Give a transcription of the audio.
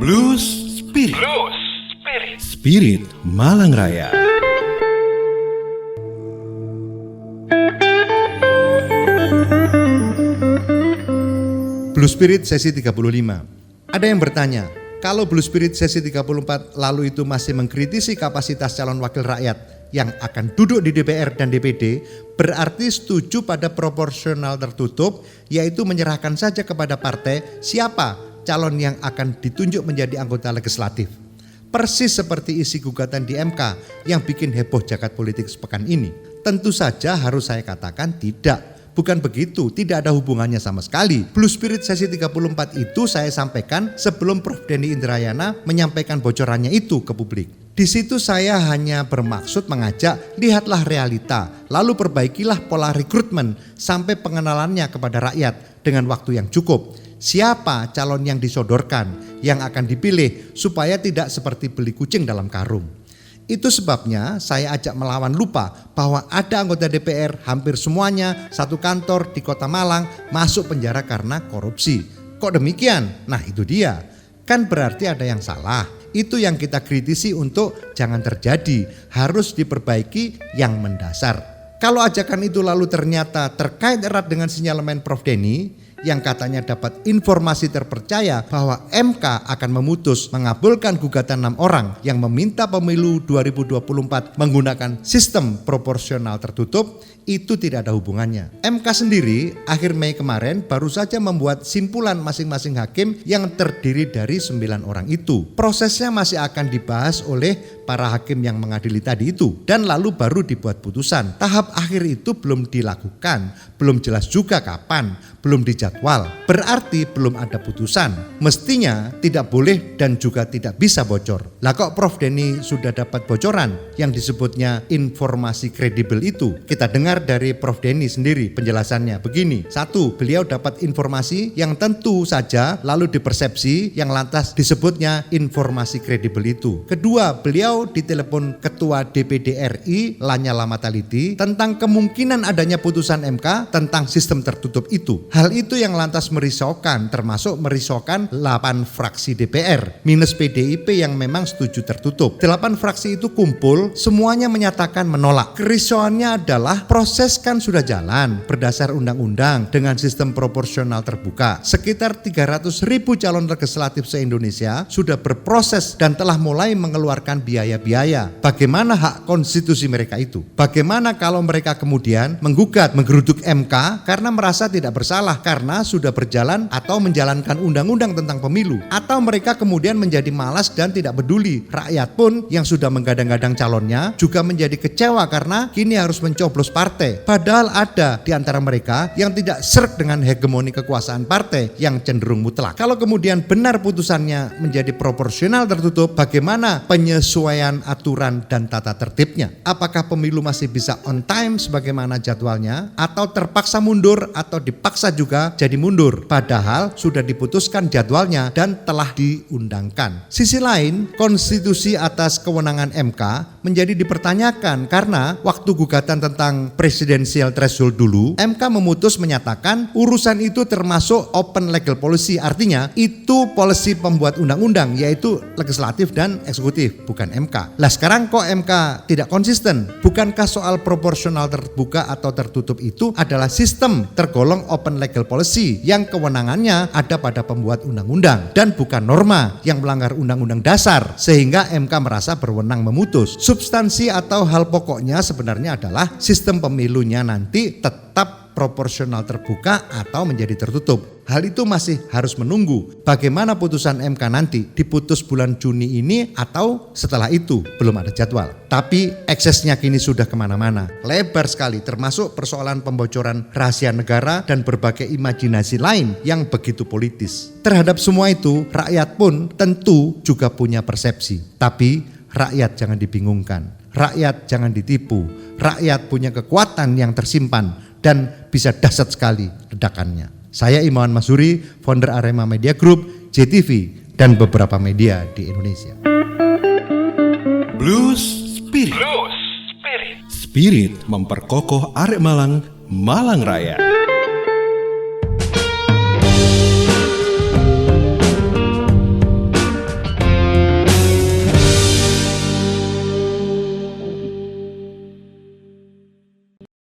Blues Spirit. Spirit Malang Raya. Blues Spirit sesi 35. Ada yang bertanya, kalau Blues Spirit sesi 34 lalu itu masih mengkritisi kapasitas calon wakil rakyat yang akan duduk di DPR dan DPD, berarti setuju pada proporsional tertutup, yaitu menyerahkan saja kepada partai siapa calon yang akan ditunjuk menjadi anggota legislatif. Persis seperti isi gugatan di MK yang bikin heboh jagat politik sepekan ini. Tentu saja harus saya katakan tidak. Bukan begitu, tidak ada hubungannya sama sekali. Blues Spirit sesi 34 itu saya sampaikan sebelum Prof. Denny Indrayana menyampaikan bocorannya itu ke publik. Di situ saya hanya bermaksud mengajak, lihatlah realita, lalu perbaikilah pola rekrutmen sampai pengenalannya kepada rakyat dengan waktu yang cukup. Siapa calon yang disodorkan, yang akan dipilih supaya tidak seperti beli kucing dalam karung. Itu sebabnya saya ajak melawan lupa bahwa ada anggota DPR hampir semuanya satu kantor di Kota Malang masuk penjara karena korupsi. Kok demikian? Nah itu dia. Kan berarti ada yang salah. Itu yang kita kritisi untuk jangan terjadi. Harus diperbaiki yang mendasar. Kalau ajakan itu lalu ternyata terkait erat dengan sinyalemen Prof. Denny yang katanya dapat informasi terpercaya bahwa MK akan memutus mengabulkan gugatan 6 orang yang meminta pemilu 2024 menggunakan sistem proporsional tertutup, itu tidak ada hubungannya. MK sendiri akhir Mei kemarin baru saja membuat simpulan masing-masing hakim yang terdiri dari 9 orang itu. Prosesnya masih akan dibahas oleh para hakim yang mengadili tadi itu dan lalu baru dibuat putusan. Tahap akhir itu belum dilakukan, belum jelas juga kapan, belum dijadwal. Berarti belum ada putusan. Mestinya tidak boleh dan juga tidak bisa bocor. Lah kok Prof. Denny sudah dapat bocoran yang disebutnya informasi kredibel itu? Kita dengar dari Prof. Denny sendiri penjelasannya begini. 1. Beliau dapat informasi yang tentu saja lalu dipersepsi yang lantas disebutnya informasi kredibel itu. Kedua, beliau ditelepon Ketua DPD RI Lanyala Mataliti tentang kemungkinan adanya putusan MK tentang sistem tertutup itu. Hal itu yang lantas merisaukan, termasuk merisaukan 8 fraksi DPR minus PDIP yang memang setuju tertutup. 8 fraksi itu kumpul, semuanya menyatakan menolak. Kerisauannya adalah proses kan sudah jalan berdasar undang-undang dengan sistem proporsional terbuka. Sekitar 300.000 calon legislatif se-Indonesia sudah berproses dan telah mulai mengeluarkan biaya-biaya. Bagaimana hak konstitusi mereka itu? Bagaimana kalau mereka kemudian menggugat, menggeruduk MK karena merasa tidak bersalah karena sudah berjalan atau menjalankan undang-undang tentang pemilu? Atau mereka kemudian menjadi malas dan tidak peduli? Rakyat pun yang sudah menggadang-gadang calonnya juga menjadi kecewa karena kini harus mencoblos partai. Padahal ada di antara mereka yang tidak sreg dengan hegemoni kekuasaan partai yang cenderung mutlak. Kalau kemudian benar putusannya menjadi proporsional tertutup, bagaimana penyesuaian aturan dan tata tertibnya? Apakah pemilu masih bisa on time sebagaimana jadwalnya atau terpaksa mundur atau dipaksa juga jadi mundur? Padahal sudah diputuskan jadwalnya dan telah diundangkan. Sisi lain, konstitusi atas kewenangan MK menjadi dipertanyakan karena waktu gugatan tentang presidensial threshold dulu, MK memutus menyatakan urusan itu termasuk open legal policy, artinya itu policy pembuat undang-undang yaitu legislatif dan eksekutif, bukan MK. Lah sekarang kok MK tidak konsisten? Bukankah soal proporsional terbuka atau tertutup itu adalah sistem tergolong open legal policy yang kewenangannya ada pada pembuat undang-undang dan bukan norma yang melanggar undang-undang dasar sehingga MK merasa berwenang memutus. Substansi atau hal pokoknya sebenarnya adalah sistem pemilunya nanti tetap proporsional terbuka atau menjadi tertutup. Hal itu masih harus menunggu bagaimana putusan MK nanti, diputus bulan Juni ini atau setelah itu, belum ada jadwal. Tapi eksesnya kini sudah kemana-mana, lebar sekali, termasuk persoalan pembocoran rahasia negara dan berbagai imajinasi lain yang begitu politis. Terhadap semua itu, rakyat pun tentu juga punya persepsi. Tapi rakyat jangan dibingungkan, rakyat jangan ditipu, rakyat punya kekuatan yang tersimpan dan bisa dahsyat sekali ledakannya. Saya Imawan Masuri, founder Arema Media Group, JTV, dan beberapa media di Indonesia. Blues Spirit. Spirit memperkokoh Arek Malang, Malang Raya.